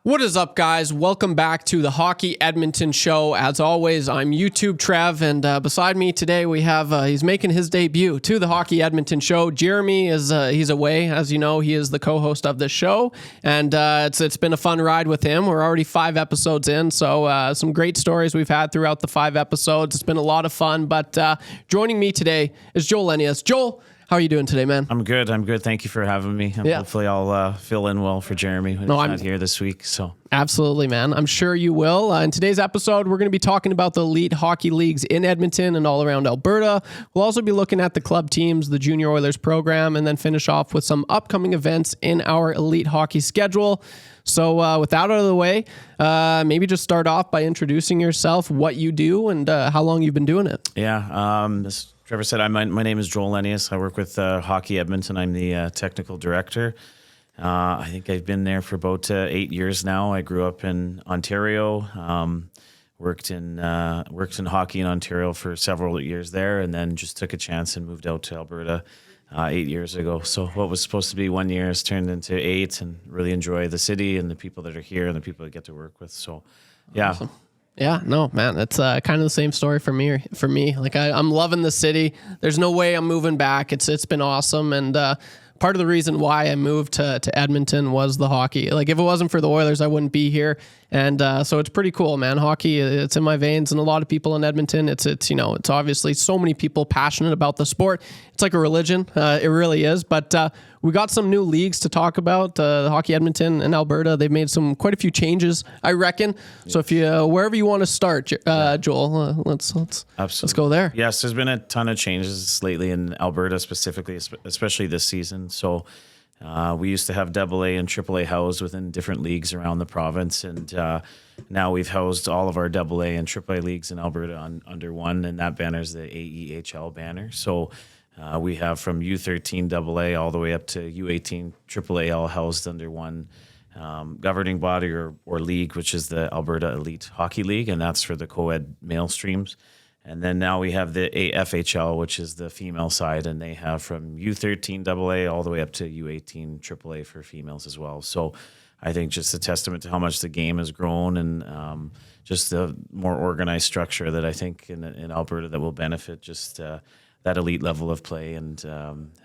What is up, guys? Welcome back to the Hockey Edmonton Show. As always, I'm YouTube Trev, and beside me today we have, he's making his debut to the Hockey Edmonton Show. Jeremy is he's away. As you know, he is the co-host of this show, and it's been a fun ride with him. We're already 5 episodes in, so some great stories we've had throughout the 5 episodes. It's been a lot of fun, but joining me today is Joel Lenius. Joel, how are you doing today, man? I'm good. Thank you for having me. Hopefully I'll fill in well for Jeremy when he's not here this week. So absolutely, man. I'm sure you will. In today's episode, we're going to be talking about the elite hockey leagues in Edmonton and all around Alberta. We'll also be looking at the club teams, the Junior Oilers program, and then finish off with some upcoming events in our elite hockey schedule. So with that out of the way, maybe just start off by introducing yourself, what you do, and how long you've been doing it. Yeah, as Trevor said, my name is Joel Lenius. I work with Hockey Edmonton. I'm the technical director. I think I've been there for about 8 years now. I grew up in Ontario, worked in hockey in Ontario for several years there, and then just took a chance and moved out to Alberta 8 years ago. So what was supposed to be 1 year has turned into 8, and really enjoy the city and the people that are here and the people that get to work with. So, yeah. Awesome. Yeah, no, man, it's kind of the same story for me. Like I'm loving the city. There's no way I'm moving back. It's been awesome, and part of the reason why I moved to Edmonton was the hockey. Like if it wasn't for the Oilers, I wouldn't be here. And so it's pretty cool, man. Hockey, it's in my veins, and a lot of people in Edmonton. It's it's obviously so many people passionate about the sport. It's like a religion. It really is. But we got some new leagues to talk about. The Hockey Edmonton and Alberta, they've made quite a few changes, I reckon. Yes. So if you wherever you want to start, Joel, let's go there. Yes, there's been a ton of changes lately in Alberta specifically, especially this season. So we used to have AA and AAA housed within different leagues around the province, and now we've housed all of our AA and AAA leagues in Alberta under one, and that banner is the AEHL banner. So we have from U13 AA all the way up to U18 AAA all housed under one governing body or league, which is the Alberta Elite Hockey League, and that's for the co-ed male streams. And then now we have the AFHL, which is the female side, and they have from U13 AA all the way up to U18 AAA for females as well. So I think just a testament to how much the game has grown, and just the more organized structure that I think in Alberta that will benefit just that elite level of play and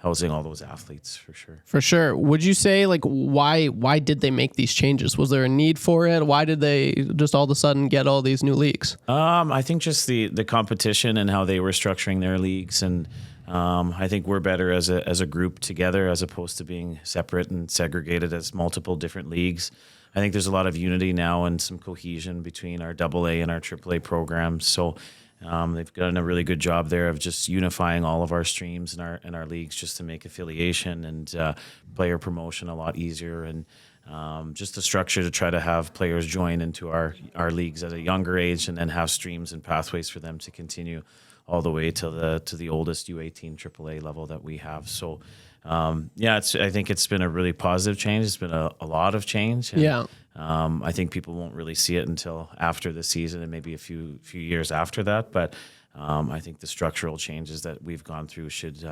housing all those athletes for sure. For sure. Would you say, like, why did they make these changes? Was there a need for it? Why did they just all of a sudden get all these new leagues? I think just the competition and how they were structuring their leagues, and I think we're better as a group together as opposed to being separate and segregated as multiple different leagues. I think there's a lot of unity now and some cohesion between our AA and our AAA programs. So they've done a really good job there of just unifying all of our streams and our leagues just to make affiliation and player promotion a lot easier, and just a structure to try to have players join into our leagues at a younger age, and then have streams and pathways for them to continue all the way to the oldest U18 AAA level that we have. So I think it's been a really positive change. It's been a lot of change. And, I think people won't really see it until after the season and maybe a few years after that. But I think the structural changes that we've gone through should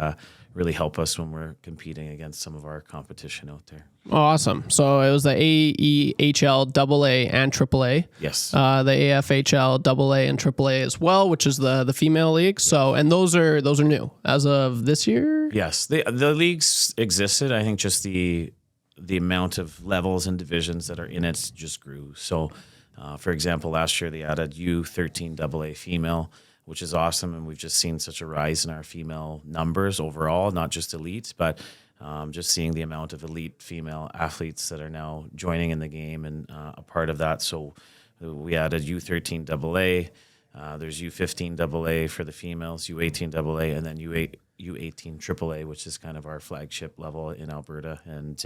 really help us when we're competing against some of our competition out there. Awesome. So it was the AEHL AA and AAA. Yes. The AFHL AA and AAA as well, which is the female league. So, and those are new as of this year. Yes, the leagues existed. I think just the amount of levels and divisions that are in it just grew. So, for example, last year they added U13 AA female, which is awesome, and we've just seen such a rise in our female numbers overall, not just elites, but just seeing the amount of elite female athletes that are now joining in the game and a part of that. So we added U13 AA, there's U15 AA for the females, U18 AA, and then U18 AAA, which is kind of our flagship level in Alberta. And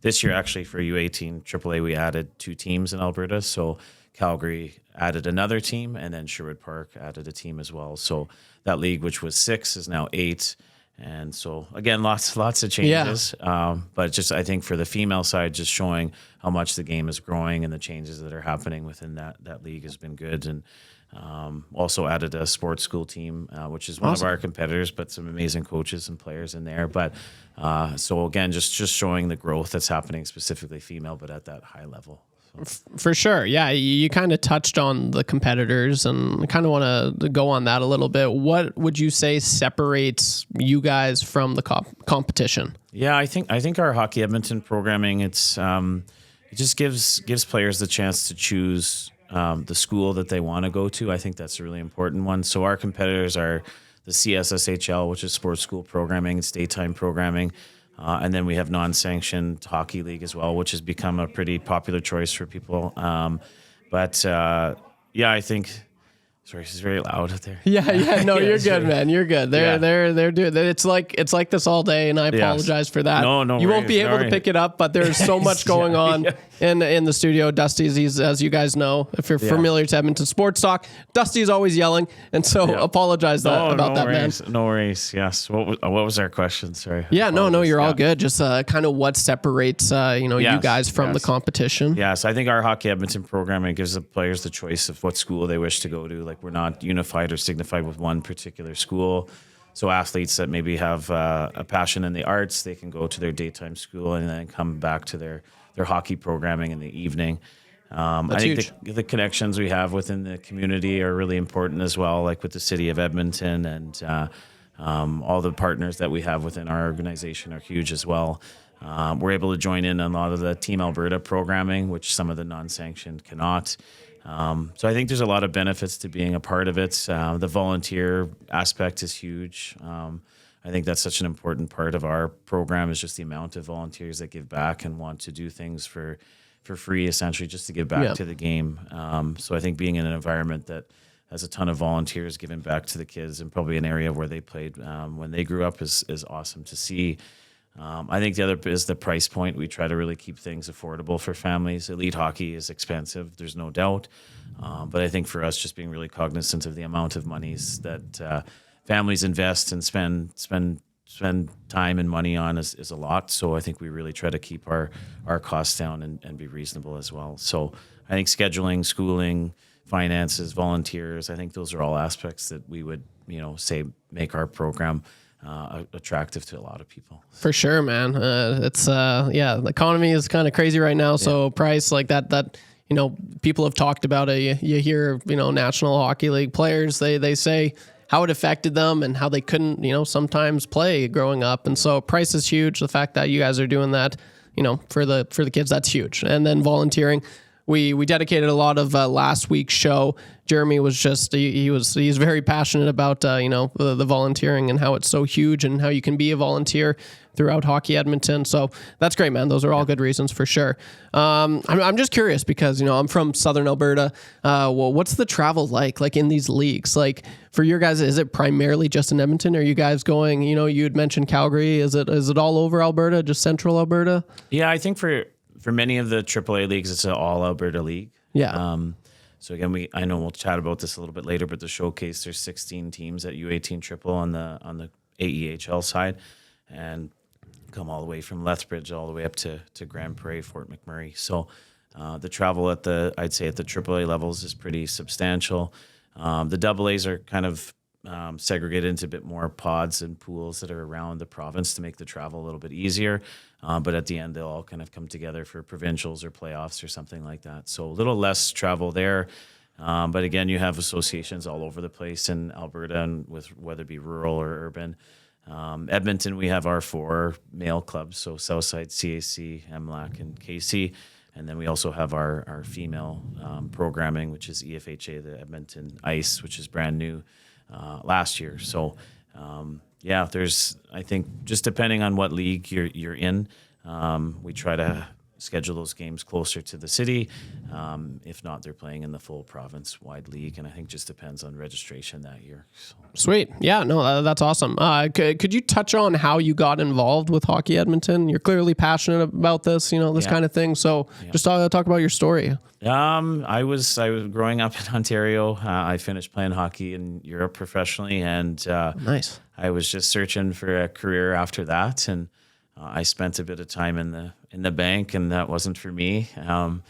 this year, actually, for U18 AAA, we added 2 teams in Alberta. So Calgary added another team, and then Sherwood Park added a team as well. So that league, which was 6, is now 8. And so, again, lots of changes. Yeah. But just, I think for the female side, just showing how much the game is growing and the changes that are happening within that league has been good. And also added a sports school team, which is one of our competitors, but some amazing coaches and players in there. But so, again, just showing the growth that's happening, specifically female, but at that high level. For sure. Yeah. You kind of touched on the competitors, and I kind of want to go on that a little bit. What would you say separates you guys from the competition? Yeah, I think our Hockey Edmonton programming, it just gives players the chance to choose the school that they want to go to. I think that's a really important one. So our competitors are the CSSHL, which is sports school programming, it's daytime programming. And then we have non-sanctioned hockey league as well, which has become a pretty popular choice for people. I think. Sorry, she's very loud out there. Yeah. No, you're good, man. You're good. They're doing. It's like this all day, and I apologize for that. No, you won't be able to pick it up, but there's so much going on in the studio. Dusty's, as you guys know, if you're familiar to Edmonton sports talk, Dusty's always yelling, and so apologize about that, worries. man. No worries. Yes. What was our question? Sorry. Yeah. No, you're all good. Just kind of what separates you guys from the competition. Yes, I think our Hockey Edmonton programming gives the players the choice of what school they wish to go to. Like, we're not unified or signified with one particular school. So athletes that maybe have a passion in the arts, they can go to their daytime school and then come back to their hockey programming in the evening. I think the connections we have within the community are really important as well, like with the city of Edmonton, and all the partners that we have within our organization are huge as well. We're able to join in on a lot of the Team Alberta programming, which some of the non-sanctioned cannot. So I think there's a lot of benefits to being a part of it. The volunteer aspect is huge. I think that's such an important part of our program, is just the amount of volunteers that give back and want to do things for free, essentially, just to give back to the game. So I think being in an environment that has a ton of volunteers giving back to the kids, and probably an area where they played when they grew up, is awesome to see. I think the other is the price point. We try to really keep things affordable for families. Elite hockey is expensive, there's no doubt. But I think for us, just being really cognizant of the amount of monies that families invest and spend time and money on is a lot. So I think we really try to keep our costs down and be reasonable as well. So I think scheduling, schooling, finances, volunteers, I think those are all aspects that we would, say make our program attractive to a lot of people. For sure, man. The economy is kind of crazy right now. So price like that, people have talked about it. You hear, National Hockey League players, they say how it affected them and how they couldn't, sometimes play growing up. And so price is huge. The fact that you guys are doing that, for the kids, that's huge. And then volunteering. We dedicated a lot of last week's show. Jeremy was just he's very passionate about the volunteering and how it's so huge and how you can be a volunteer throughout Hockey Edmonton. So that's great, man. Those are all good reasons for sure. I'm just curious because I'm from Southern Alberta. What's the travel like in these leagues? Like for your guys, is it primarily just in Edmonton? Are you guys going? You had mentioned Calgary. Is it all over Alberta? Just Central Alberta? Yeah, I think for many of the AAA leagues, it's an all Alberta league. Yeah. So again, I know we'll chat about this a little bit later, but the showcase, there's 16 teams at U18 Triple on the AEHL side, and come all the way from Lethbridge all the way up to Grand Prairie, Fort McMurray. So the travel I'd say at the AAA levels is pretty substantial. The AA's are kind of segregated into a bit more pods and pools that are around the province to make the travel a little bit easier. But at the end, they'll all kind of come together for provincials or playoffs or something like that. So a little less travel there. But again, you have associations all over the place in Alberta, and with whether it be rural or urban. Edmonton, we have our 4 male clubs, so Southside, CAC, MLAC, and KC. And then we also have our female programming, which is EFHA, the Edmonton Ice, which is brand new last year. So there's, I think, just depending on what league you're in, we try to schedule those games closer to the city. If not, they're playing in the full province-wide league, and I think just depends on registration that year. So. Sweet. Yeah, no, that's awesome. Could you touch on how you got involved with Hockey Edmonton? You're clearly passionate about this, kind of thing. So just talk about your story. I was growing up in Ontario. I finished playing hockey in Europe professionally, and nice. I was just searching for a career after that, and I spent a bit of time in the bank, and that wasn't for me. And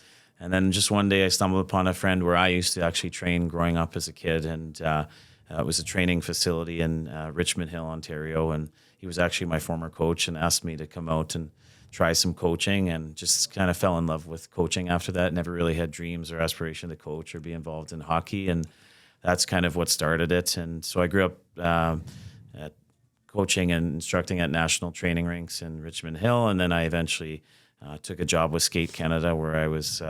then just one day I stumbled upon a friend where I used to actually train growing up as a kid, and it was a training facility in Richmond Hill, Ontario, and he was actually my former coach and asked me to come out and try some coaching, and just kind of fell in love with coaching after that. Never really had dreams or aspiration to coach or be involved in hockey, and that's kind of what started it. And so I grew up at coaching and instructing at national training rinks in Richmond Hill, and then I eventually took a job with Skate Canada, where I was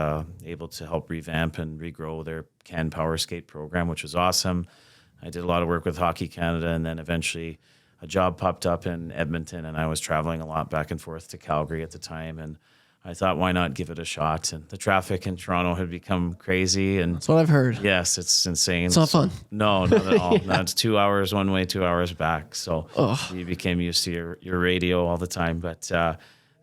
able to help revamp and regrow their Can Power Skate program, which was awesome. I did a lot of work with Hockey Canada, and then eventually a job popped up in Edmonton, and I was traveling a lot back and forth to Calgary at the time, and I thought, why not give it a shot? And the traffic in Toronto had become crazy, and That's what I've heard. yes, it's insane. It's not fun. No, not at all. No, it's 2 hours one way, 2 hours back. So Ugh. you became used to your radio all the time. But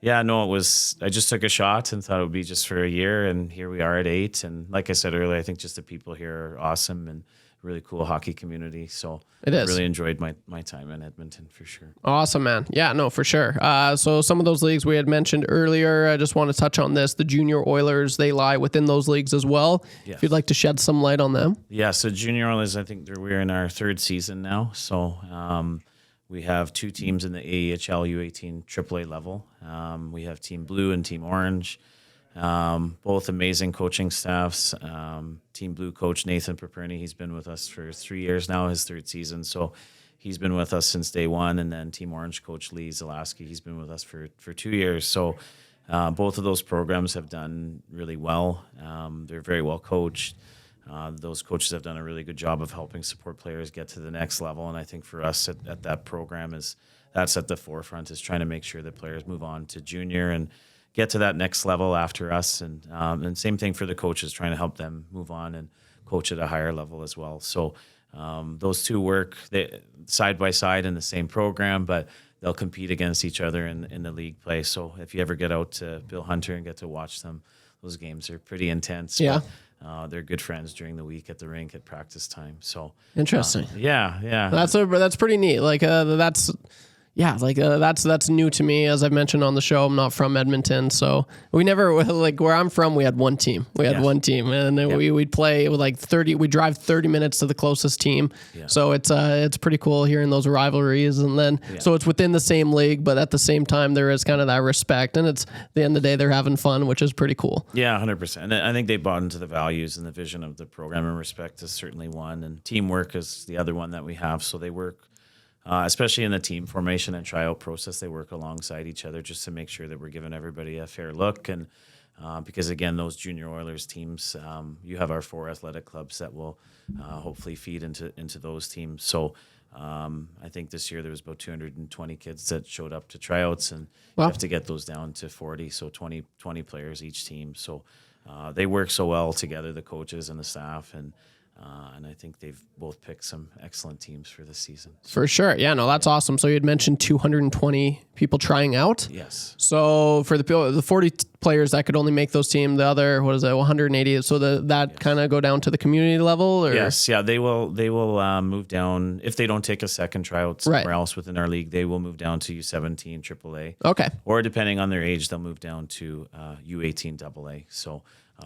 yeah, no, I just took a shot and thought it would be just for a year, and here we are at 8. And like I said earlier, I think just the people here are awesome and really cool hockey community. So It is. I really enjoyed my time in Edmonton for sure. Awesome, man. Yeah, no, for sure. So some of those leagues we had mentioned earlier, I just want to touch on this. The Junior Oilers, they lie within those leagues as well. Yes. If you'd like to shed some light on them. Yeah, so Junior Oilers, I think we're in our third season now. So we have 2 teams in the AEHL U18 AAA level. We have Team Blue and Team Orange. Both amazing coaching staffs. Team Blue coach Nathan Paperny, he's been with us for 3 years now, his third season. So he's been with us since day one. And then Team Orange coach Lee Zalaski, he's been with us for 2 years. So both of those programs have done really well. They're very well coached. Those coaches have done a really good job of helping support players get to the next level. And I think for us at that program that's at the forefront, is trying to make sure that players move on to junior and get to that next level after us. And same thing for the coaches, trying to help them move on and coach at a higher level as well. So those two work side by side in the same program, but they'll compete against each other in the league play. So if you ever get out to Bill Hunter and get to watch them, those games are pretty intense. Yeah. But, they're good friends during the week at the rink at practice time. So Interesting. Yeah. That's pretty neat. Like that's new to me. As I've mentioned on the show, I'm not from Edmonton, so we never, like where I'm from, we had one team. One team, and then we'd play with like 30. We drive 30 minutes to the closest team. Yeah. So it's pretty cool hearing those rivalries, and then so it's within the same league, but at the same time there is kind of that respect, and it's at the end of the day they're having fun, which is pretty cool. Yeah, 100%. And I think they bought into the values and the vision of the program, and respect is certainly one, and teamwork is the other one that we have. So they work. Especially in the team formation and tryout process, they work alongside each other just to make sure that we're giving everybody a fair look. And because, again, those Junior Oilers teams, you have our 4 athletic clubs that will hopefully feed into those teams. So I think this year there was about 220 kids that showed up to tryouts, and you have to get those down to 40, so 20 players each team. So they work so well together, the coaches and the staff, and I think they've both picked some excellent teams for this season. For sure. Yeah, no, that's awesome. So you had mentioned 220 people trying out. Yes. So for the 40 players that could only make those teams, the other, 180. So that kind of go down to the community level? Or? Yes. Yeah, they will move down. If they don't take a second tryout somewhere else within our league, they will move down to U17 AAA. Okay. Or depending on their age, they'll move down to U18 AA. So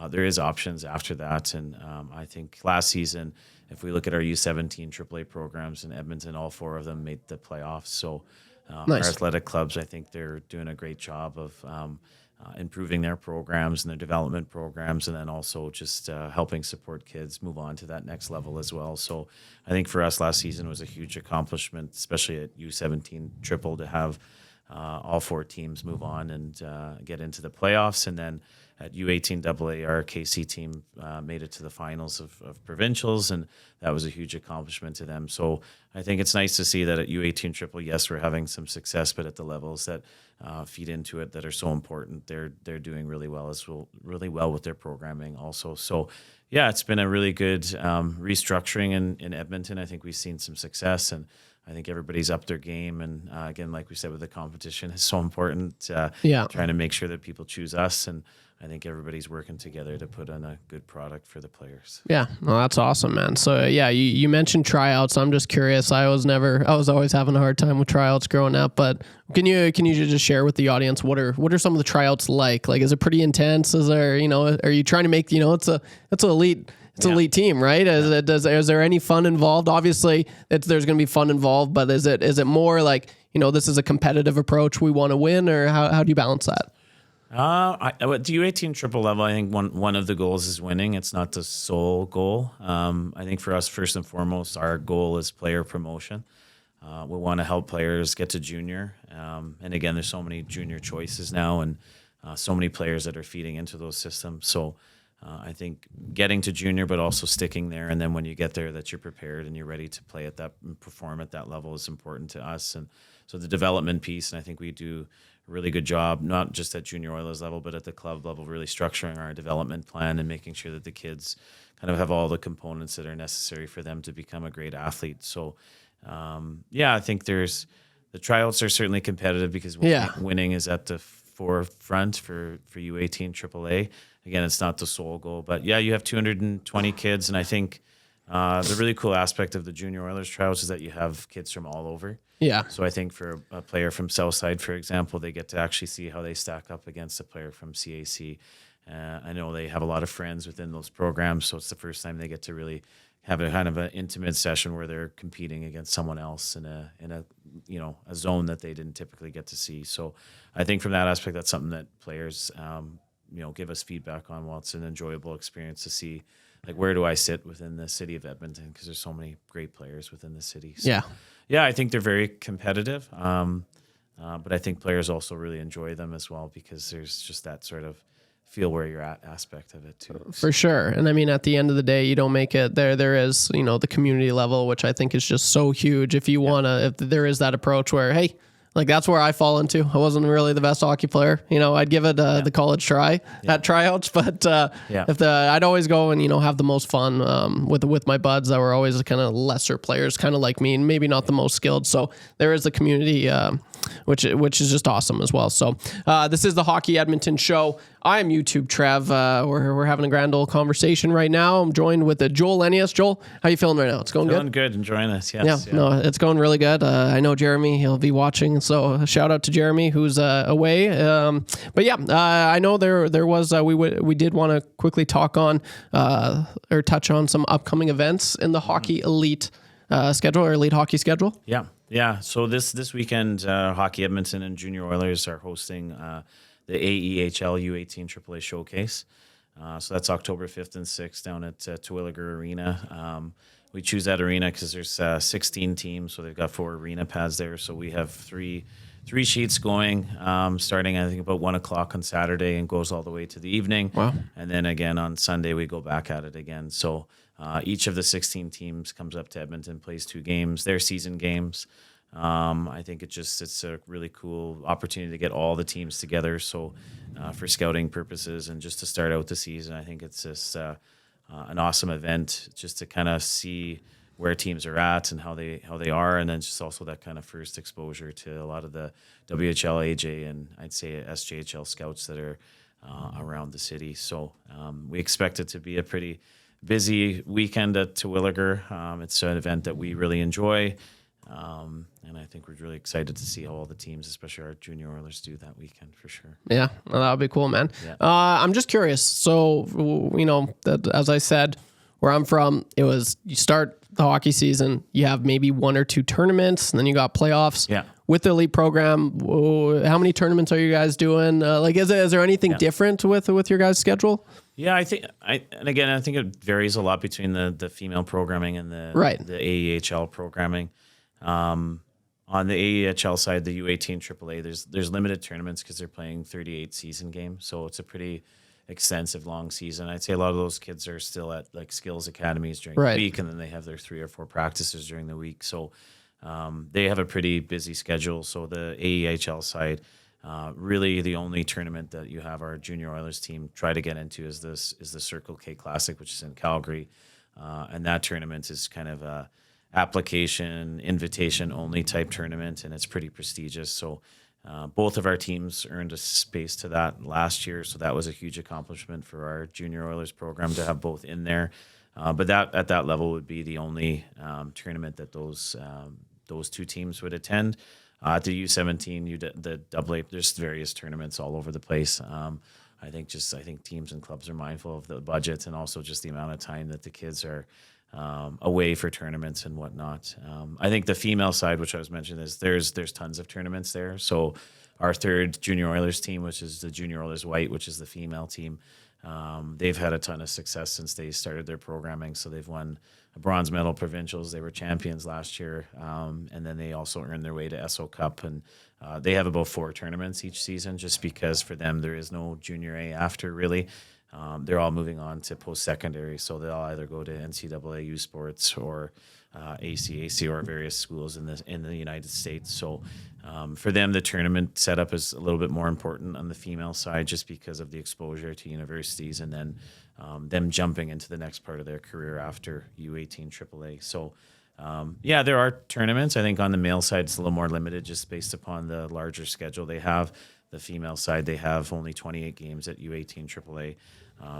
there is options after that. And I think last season, if we look at our U17 AAA programs in Edmonton, all 4 of them made the playoffs. So nice. Our athletic clubs, I think they're doing a great job of improving their programs and their development programs, and then also just helping support kids move on to that next level as well. So I think for us last season was a huge accomplishment, especially at U17 triple, to have all 4 teams move on and get into the playoffs. And then at U18 AA, our KC team made it to the finals of provincials, and that was a huge accomplishment to them. So I think it's nice to see that at U18 triple, yes, we're having some success, but at the levels that feed into it that are so important, they're doing really well with their programming also. So yeah, it's been a really good restructuring in Edmonton. I think we've seen some success, and I think everybody's upped their game. And again, like we said, with the competition, it's so important. Trying to make sure that people choose us, and I think everybody's working together to put on a good product for the players. Yeah, well, that's awesome, man. So yeah, you mentioned tryouts. I'm just curious. I was always having a hard time with tryouts growing up. But can you just share with the audience what are some of the tryouts like? Like, is it pretty intense? Is there, are you trying to make, it's an it's an elite team, right? Is there any fun involved? Obviously, there's going to be fun involved, but is it more like, this is a competitive approach, we want to win, or how do you balance that? At the U18 triple level, I think one of the goals is winning. It's not the sole goal. I think for us, first and foremost, our goal is player promotion. We want to help players get to junior. And again, there's so many junior choices now, and so many players that are feeding into those systems. So I think getting to junior, but also sticking there. And then when you get there, that you're prepared and you're ready to play at that and perform at that level is important to us. And so the development piece, and I think we do a really good job, not just at junior Oilers level, but at the club level, really structuring our development plan and making sure that the kids kind of have all the components that are necessary for them to become a great athlete. So, I think the tryouts are certainly competitive because winning is at the forefront for U18 AAA. Again, it's not the sole goal, but you have 220 kids, and I think the really cool aspect of the junior Oilers tryouts is that you have kids from all over. Yeah. So I think for a player from Southside, for example, they get to actually see how they stack up against a player from CAC. I know they have a lot of friends within those programs, so it's the first time they get to really have a kind of an intimate session where they're competing against someone else in a a zone that they didn't typically get to see. So I think from that aspect, that's something that players give us feedback on. Well, it's an enjoyable experience to see, like, where do I sit within the city of Edmonton, because there's so many great players within the city. So, I think they're very competitive, but I think players also really enjoy them as well, because there's just that sort of feel where you're at aspect of it too. For sure. And I mean, at the end of the day, you don't make it there is, the community level, which I think is just so huge. If you want to, if there is that approach where, hey, like, that's where I fall into. I wasn't really the best hockey player. I'd give it the college try at tryouts, but I'd always go and have the most fun with my buds that were always kind of lesser players, kind of like me, and maybe not the most skilled. So there is the community, which is just awesome as well. So this is the Hockey Edmonton Show. I'm YouTube Trev. We're having a grand old conversation right now. I'm joined with Joel Lenius. Joel, how you feeling right now? It's going good? Feeling good. Enjoying this. Yes. Yeah. No, it's going really good. I know Jeremy, he'll be watching. So a shout out to Jeremy, who's away. I know there was, we did want to quickly talk on or touch on some upcoming events in the Hockey Elite schedule, or Elite Hockey schedule. Yeah. So this weekend, Hockey Edmonton and Junior Oilers are hosting the AEHL U18 AAA Showcase. So that's October 5th and 6th down at Terwilliger Arena. We choose that arena because there's 16 teams, so they've got 4 arena pads there. So we have three sheets going, starting I think about 1:00 on Saturday and goes all the way to the evening. Wow. And then again on Sunday we go back at it again. So each of the 16 teams comes up to Edmonton, plays 2 games, their season games. I think it's a really cool opportunity to get all the teams together. So for scouting purposes and just to start out the season, I think it's just an awesome event just to kind of see where teams are at and how they are, and then just also that kind of first exposure to a lot of the WHL, AJ, and I'd say SJHL scouts that are around the city. So we expect it to be a pretty busy weekend at Terwilliger. It's an event that we really enjoy. And I think we're really excited to see how all the teams, especially our junior Oilers, do that weekend for sure. Yeah, well, that would be cool, man. Yeah. I'm just curious. So, as I said, where I'm from, it was you start the hockey season, you have maybe 1 or 2 tournaments, and then you got playoffs. Yeah. With the elite program, how many tournaments are you guys doing? Is there anything different with your guys' schedule? Yeah, I think it varies a lot between the female programming and the AEHL programming. On the AEHL side, the U18 AAA, there's limited tournaments because they're playing 38 season games, so it's a pretty extensive long season. I'd say a lot of those kids are still at like skills academies during the week, and then they have their 3 or 4 practices during the week. So they have a pretty busy schedule. So the AEHL side, really the only tournament that you have our junior Oilers team try to get into is the Circle K Classic, which is in Calgary, and that tournament is kind of a application, invitation only type tournament, and it's pretty prestigious. So both of our teams earned a space to that last year, so that was a huge accomplishment for our junior Oilers program to have both in there. But that at that level would be the only tournament that those 2 teams would attend. At the U17, the AA, there's various tournaments all over the place. I think teams and clubs are mindful of the budget and also just the amount of time that the kids are away for tournaments and whatnot. I think the female side, which I was mentioning, is there's tons of tournaments there. So our third Junior Oilers team, which is the Junior Oilers White, which is the female team, they've had a ton of success since they started their programming. So they've won a bronze medal provincials. They were champions last year. And then they also earned their way to SO Cup. And they have about 4 tournaments each season just because for them there is no Junior A after really. They're all moving on to post-secondary, so they'll either go to NCAA U Sports or ACAC or various schools in the United States. So for them, the tournament setup is a little bit more important on the female side just because of the exposure to universities and then them jumping into the next part of their career after U18 AAA. So there are tournaments. I think on the male side, it's a little more limited just based upon the larger schedule they have. The female side, they have only 28 games at U18 AAA.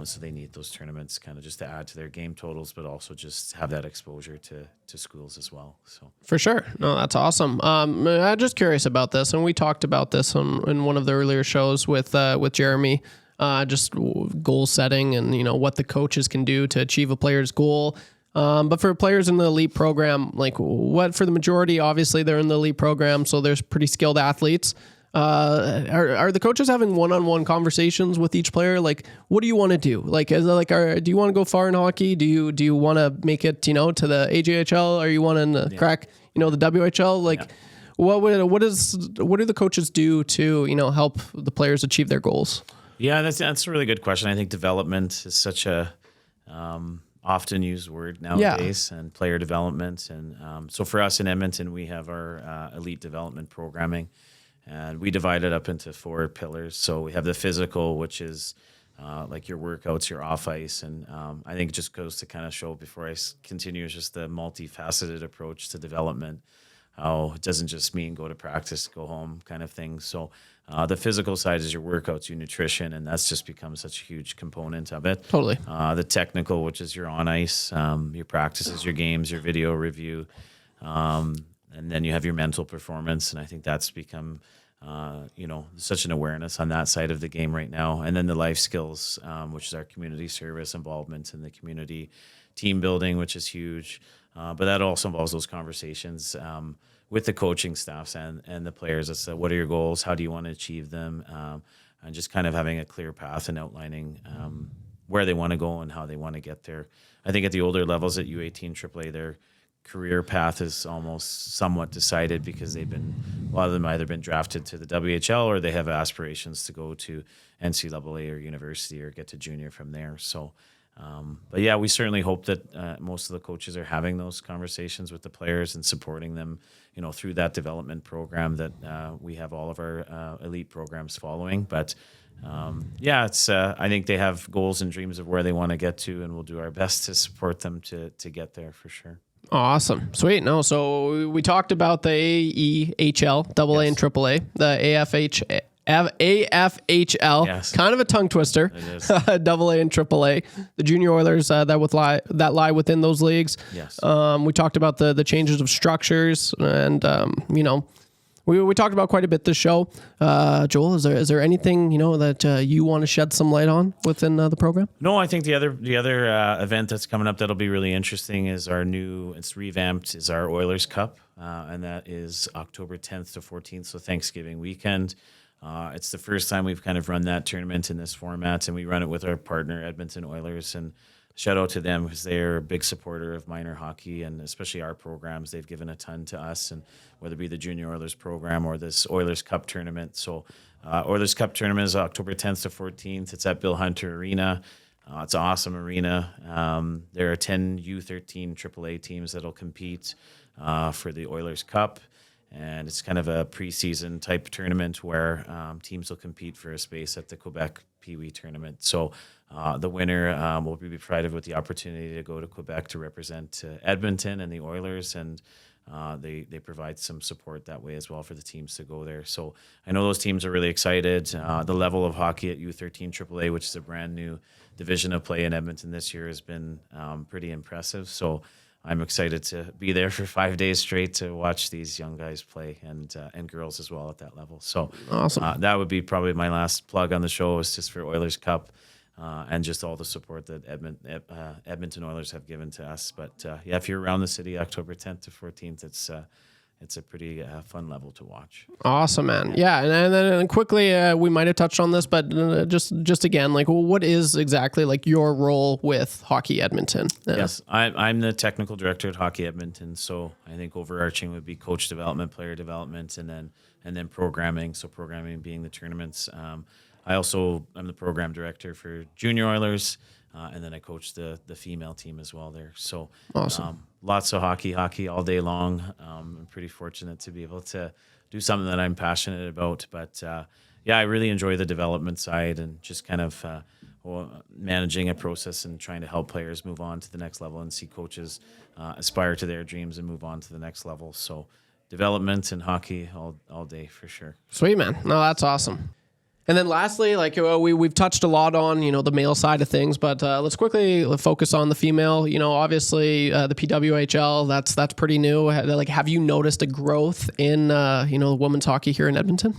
So they need those tournaments kind of just to add to their game totals, but also just have that exposure to schools as well. So for sure. No, that's awesome. I'm just curious about this. And we talked about this in one of the earlier shows with Jeremy, just goal setting and, what the coaches can do to achieve a player's goal. But for players in the elite program, like what for the majority, obviously they're in the elite program. So there's pretty skilled athletes. Are the coaches having one-on-one conversations with each player? Like, what do you want to do? Like, do you want to go far in hockey? Do you want to make it, to the AJHL? Or you want to crack, the WHL? Like, what do the coaches do to, help the players achieve their goals? Yeah, that's a really good question. I think development is such a often used word nowadays, and player development. And so for us in Edmonton, we have our elite development programming. And we divide it up into 4 pillars. So we have the physical, which is like your workouts, your off ice. And I think it just goes to kind of show before I continue is just the multifaceted approach to development. How it doesn't just mean go to practice, go home kind of thing. So the physical side is your workouts, your nutrition, and that's just become such a huge component of it. Totally. The technical, which is your on ice, your practices, your games, your video review. And then you have your mental performance, and I think that's become, such an awareness on that side of the game right now. And then the life skills, which is our community service involvement in the community, team building, which is huge. But that also involves those conversations with the coaching staffs and the players. It's what are your goals? How do you want to achieve them? And just kind of having a clear path and outlining where they want to go and how they want to get there. I think at the older levels at U18 AAA, their career path is almost somewhat decided because a lot of them either been drafted to the WHL or they have aspirations to go to NCAA or university or get to junior from there. So, but we certainly hope that most of the coaches are having those conversations with the players and supporting them, through that development program that we have all of our elite programs following. But it's I think they have goals and dreams of where they want to get to, and we'll do our best to support them to get there for sure. Awesome. Sweet. No, so we talked about the AEHL, AA and AAA, the AFHL, yes. Kind of a tongue twister, It is. AA and AAA, the Junior Oilers that lie within those leagues. Yes. We talked about the changes of structures and, we talked about quite a bit this show. Joel, is there anything, that you want to shed some light on within the program? No, I think the other event that's coming up that'll be really interesting is it's revamped, is our Oilers Cup. And that is October 10th to 14th, so Thanksgiving weekend. It's the first time we've kind of run that tournament in this format, and we run it with our partner, Edmonton Oilers. And shout out to them because they're a big supporter of minor hockey and especially our programs. They've given a ton to us, and whether it be the Junior Oilers program or this Oilers Cup tournament. So Oilers Cup tournament is October 10th to 14th. It's at Bill Hunter Arena. It's an awesome arena. There are 10 U13 AAA teams that'll compete for the Oilers Cup. And it's kind of a preseason type tournament where teams will compete for a space at the Quebec Pee Wee tournament. So the winner will be provided with the opportunity to go to Quebec to represent Edmonton and the Oilers, and they provide some support that way as well for the teams to go there. So I know those teams are really excited. The level of hockey at U13 AAA, which is a brand new division of play in Edmonton this year, has been pretty impressive. So I'm excited to be there for 5 days straight to watch these young guys play and girls as well at that level. So Awesome. that would be probably my last plug on the show, is just for Oilers Cup and just all the support that Edmonton Oilers have given to us. But if you're around the city, October 10th to 14th, it's a pretty fun level to watch. Awesome, man. Yeah, and then quickly, we might have touched on this, but just again, like, what is exactly like your role with Hockey Edmonton? Yes, I'm the technical director at Hockey Edmonton. So I think overarching would be coach development, player development, and then programming. So programming being the tournaments. I also am the program director for Junior Oilers, and then I coach the female team as well there. So awesome. Lots of hockey all day long. I'm pretty fortunate to be able to do something that I'm passionate about. But I really enjoy the development side and just kind of managing a process and trying to help players move on to the next level and see coaches aspire to their dreams and move on to the next level. So development and hockey all day for sure. Sweet, man. No, that's awesome. And then lastly, like we've touched a lot on, the male side of things, but let's quickly focus on the female. Obviously the PWHL, that's pretty new. Like, have you noticed a growth in the women's hockey here in Edmonton?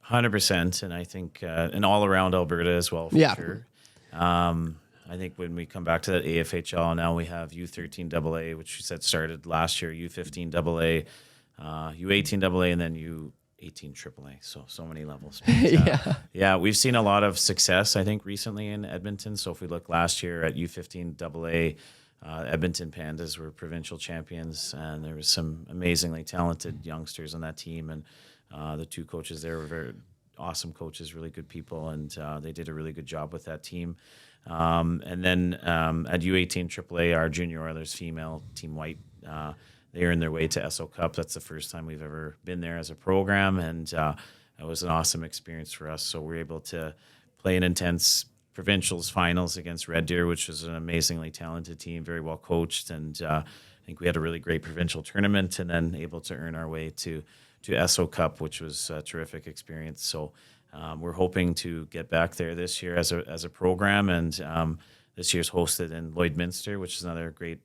100%, and I think and all around Alberta as well. For sure. I think when we come back to that AFHL, now we have U13AA, which you said started last year, U15AA, U18AA, and then U18 AAA, so many levels. But, we've seen a lot of success, I think, recently in Edmonton. So if we look last year at U15 AA, Edmonton Pandas were provincial champions, and there was some amazingly talented youngsters on that team. And the two coaches there were very awesome coaches, really good people, and they did a really good job with that team. And then at U18 AAA, our Junior Oilers female team white, they earned their way to SO Cup. That's the first time we've ever been there as a program, and it was an awesome experience for us. So we were able to play an intense provincials finals against Red Deer, which was an amazingly talented team, very well coached, and I think we had a really great provincial tournament, and then able to earn our way to SO Cup, which was a terrific experience. So we're hoping to get back there this year as a program, and this year's hosted in Lloydminster, which is another great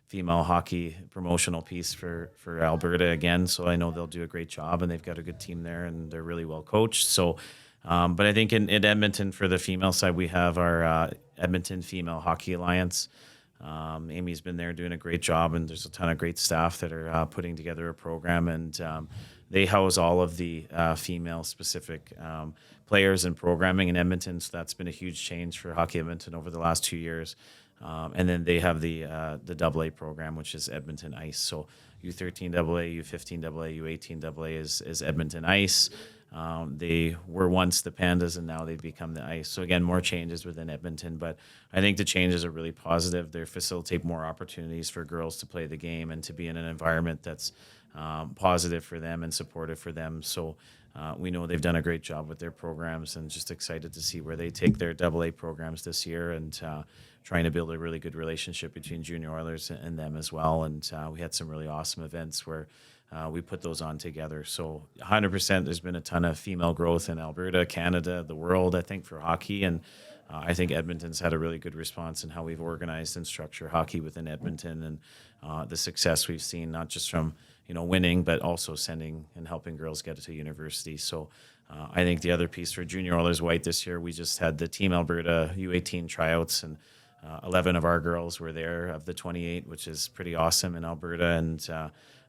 female hockey promotional piece for Alberta again. So I know they'll do a great job, and they've got a good team there, and they're really well coached. So, but I think in Edmonton for the female side, we have our Edmonton Female Hockey Alliance. Amy's been there doing a great job, and there's a ton of great staff that are putting together a program, and they house all of the female specific players and programming in Edmonton. So that's been a huge change for Hockey Edmonton over the last 2 years. And then they have the AA program, which is Edmonton Ice. So U13 AA, U15 AA, U18 AA is Edmonton Ice. They were once the Pandas, and now they've become the Ice. So again, more changes within Edmonton, but I think the changes are really positive. They facilitate more opportunities for girls to play the game and to be in an environment that's positive for them and supportive for them. So we know they've done a great job with their programs, and just excited to see where they take their AA programs this year, and trying to build a really good relationship between Junior Oilers and them as well. And we had some really awesome events where we put those on together. So 100%, there's been a ton of female growth in Alberta, Canada, the world, I think, for hockey. And I think Edmonton's had a really good response in how we've organized and structured hockey within Edmonton, and the success we've seen, not just from winning, but also sending and helping girls get to university. So I think the other piece for Junior Oilers White this year, we just had the Team Alberta U18 tryouts, and 11 of our girls were there of the 28, which is pretty awesome in Alberta. And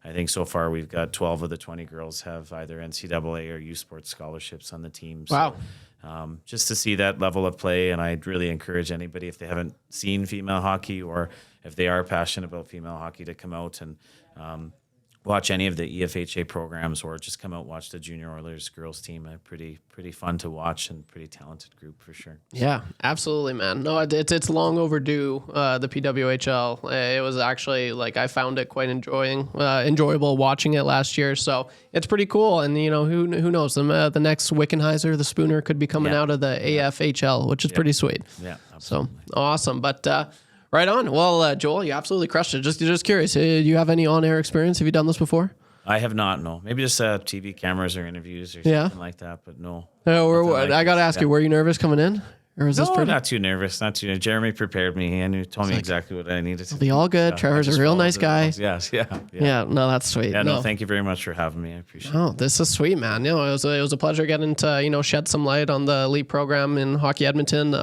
I think so far we've got 12 of the 20 girls have either NCAA or U Sports scholarships on the team. Wow. So just to see that level of play, and I'd really encourage anybody, if they haven't seen female hockey, or if they are passionate about female hockey, to come out and watch any of the EFHA programs, or just come out and watch the Junior Oilers girls team. A pretty fun to watch, and pretty talented group for sure. Yeah, absolutely, man. No, it's long overdue. The PWHL. It was actually, like, I found it quite enjoyable watching it last year. So it's pretty cool. And who knows? The next Wickenheiser, the Spooner, could be coming out of the AFHL, which is pretty sweet. Yeah, absolutely. So awesome. But right on. Well, Joel, you absolutely crushed it. Just curious, do you have any on-air experience? Have you done this before? I have not, no. Maybe just TV cameras or interviews or something like that, but no. I got to ask you, were you nervous coming in? Or was this No, pretty? not too nervous. Not too. Jeremy prepared me and told me exactly what I needed to Be all good. So I Trevor's just a real followed nice the guy. rules. Yes, yeah. Yeah, no, that's sweet. Yeah, no, thank you very much for having me. I appreciate it. Oh, this is sweet, man. It was a pleasure getting to, shed some light on the elite program in Hockey Edmonton.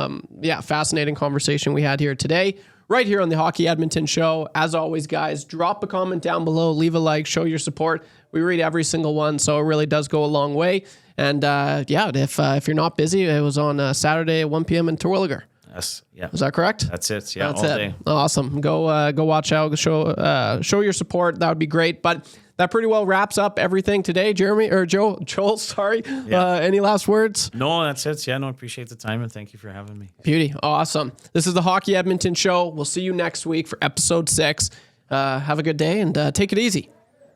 Fascinating conversation we had here today, right here on the Hockey Edmonton Show. As always, guys, drop a comment down below, leave a like, show your support. We read every single one, so it really does go a long way. And if you're not busy, it was on Saturday at 1 p.m. in Terwilliger. Yes, yeah. Is that correct? That's it. Yeah, That's all it. day. Awesome. Go watch out. Show your support. That would be great. But that pretty well wraps up everything today. Jeremy or Joel. Sorry. Yeah. Any last words? No, that's it. Yeah, no, appreciate the time and thank you for having me. Beauty. Awesome. This is the Hockey Edmonton Show. We'll see you next week for episode 6. Have a good day and take it easy.